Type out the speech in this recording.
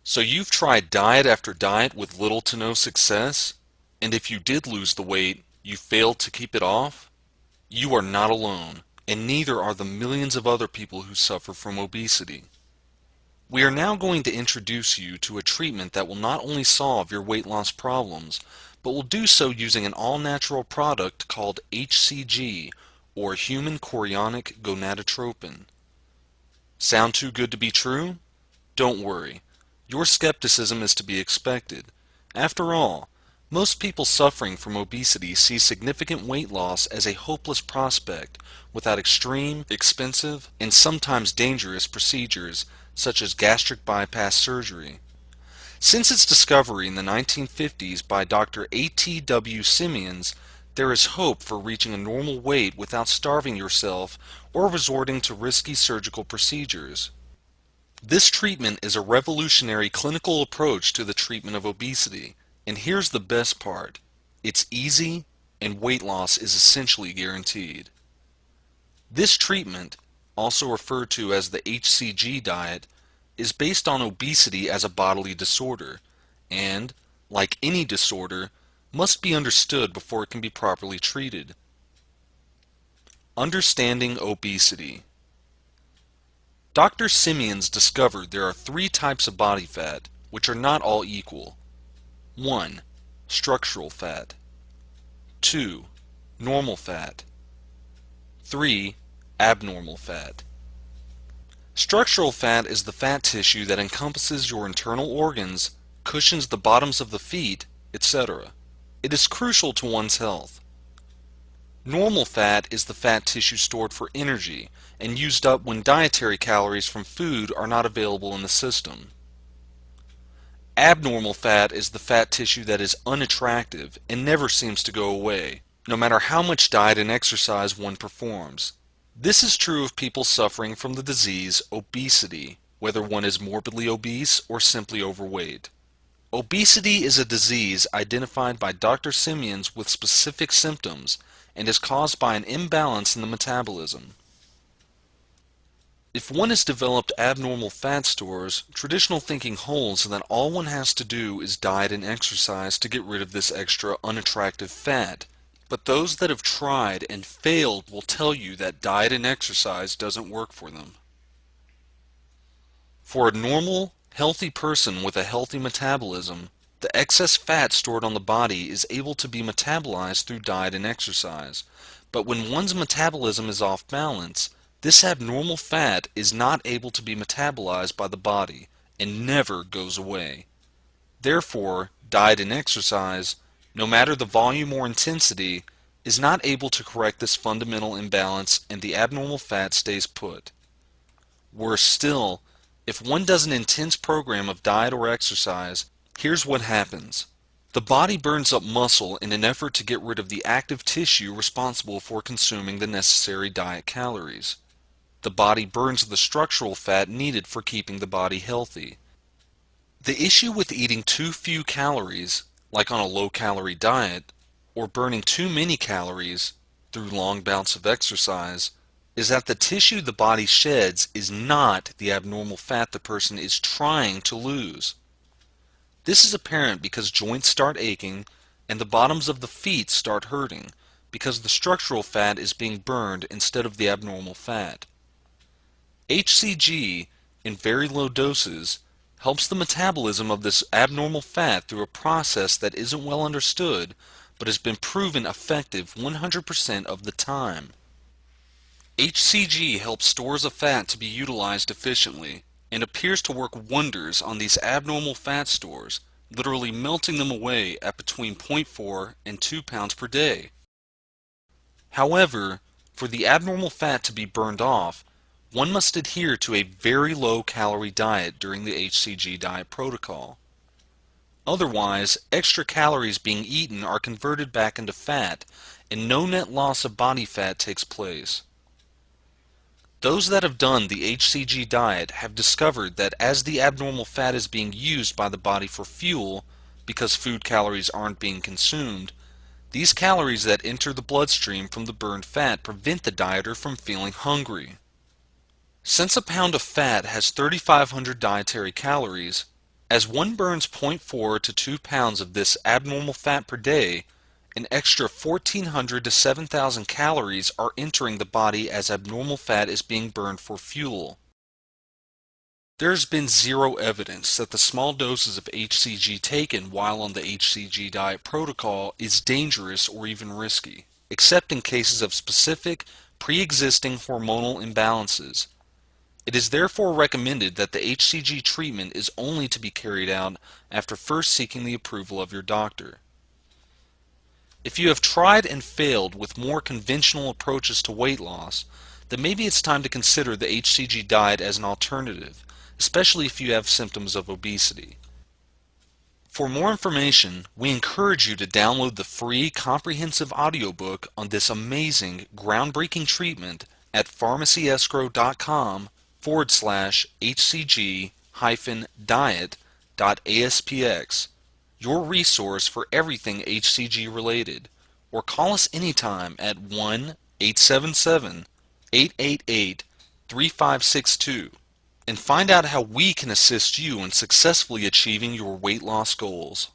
So you've tried diet after diet with little to no success? And if you did lose the weight, you failed to keep it off? You are not alone, and neither are the millions of other people who suffer from obesity. We are now going to introduce you to a treatment that will not only solve your weight loss problems, but will do so using an all-natural product called HCG, or human chorionic gonadotropin. Sound too good to be true? Don't worry. Your skepticism is to be expected. After all, most people suffering from obesity see significant weight loss as a hopeless prospect without extreme, expensive, and sometimes dangerous procedures such as gastric bypass surgery. Since its discovery in the 1950s by Dr. A.T.W. Simeons, there is hope for reaching a normal weight without starving yourself or resorting to risky surgical procedures. This treatment is a revolutionary clinical approach to the treatment of obesity, and here's the best part. It's easy, and weight loss is essentially guaranteed. This treatment, also referred to as the HCG diet, is based on obesity as a bodily disorder, and, like any disorder, must be understood before it can be properly treated. Understanding obesity. Dr. Simeons discovered there are three types of body fat, which are not all equal. 1. Structural fat. 2. Normal fat. 3. Abnormal fat. Structural fat is the fat tissue that encompasses your internal organs, cushions the bottoms of the feet, etc. It is crucial to one's health. Normal fat is the fat tissue stored for energy and used up when dietary calories from food are not available in the system. Abnormal fat is the fat tissue that is unattractive and never seems to go away, no matter how much diet and exercise one performs. This is true of people suffering from the disease obesity, whether one is morbidly obese or simply overweight. Obesity is a disease identified by Dr. Simeons with specific symptoms and is caused by an imbalance in the metabolism. If one has developed abnormal fat stores, traditional thinking holds that all one has to do is diet and exercise to get rid of this extra unattractive fat. But those that have tried and failed will tell you that diet and exercise doesn't work for them. For a normal, healthy person with a healthy metabolism, the excess fat stored on the body is able to be metabolized through diet and exercise. But when one's metabolism is off balance, this abnormal fat is not able to be metabolized by the body and never goes away. Therefore, diet and exercise, no matter the volume or intensity, is not able to correct this fundamental imbalance and the abnormal fat stays put. Worse still, if one does an intense program of diet or exercise, here's what happens. The body burns up muscle in an effort to get rid of the active tissue responsible for consuming the necessary diet calories. The body burns the structural fat needed for keeping the body healthy. The issue with eating too few calories, like on a low-calorie diet, or burning too many calories through long bouts of exercise, is that the tissue the body sheds is not the abnormal fat the person is trying to lose. This is apparent because joints start aching and the bottoms of the feet start hurting because the structural fat is being burned instead of the abnormal fat. HCG, in very low doses, helps the metabolism of this abnormal fat through a process that isn't well understood but has been proven effective 100% of the time. HCG helps stores of fat to be utilized efficiently and appears to work wonders on these abnormal fat stores, literally melting them away at between 0.4 and 2 pounds per day. However, for the abnormal fat to be burned off, one must adhere to a very low-calorie diet during the HCG diet protocol. Otherwise, extra calories being eaten are converted back into fat, and no net loss of body fat takes place. Those that have done the HCG diet have discovered that as the abnormal fat is being used by the body for fuel, because food calories aren't being consumed, these calories that enter the bloodstream from the burned fat prevent the dieter from feeling hungry. Since a pound of fat has 3,500 dietary calories, As one burns zero point 0.4 to 2 pounds of this abnormal fat per day, an extra 1,400 to 7,000 calories are entering the body as abnormal fat is being burned for fuel. There has been zero evidence that the small doses of HCG taken while on the HCG diet protocol is dangerous or even risky, except in cases of specific pre-existing hormonal imbalances. It is therefore recommended that the HCG treatment is only to be carried out after first seeking the approval of your doctor. If you have tried and failed with more conventional approaches to weight loss, then maybe it's time to consider the HCG diet as an alternative, especially if you have symptoms of obesity. For more information, we encourage you to download the free comprehensive audiobook on this amazing, groundbreaking treatment at pharmacyescrow.com/HCG-diet.aspx, your resource for everything HCG related, or call us anytime at 1-877-888-3562 and find out how we can assist you in successfully achieving your weight loss goals.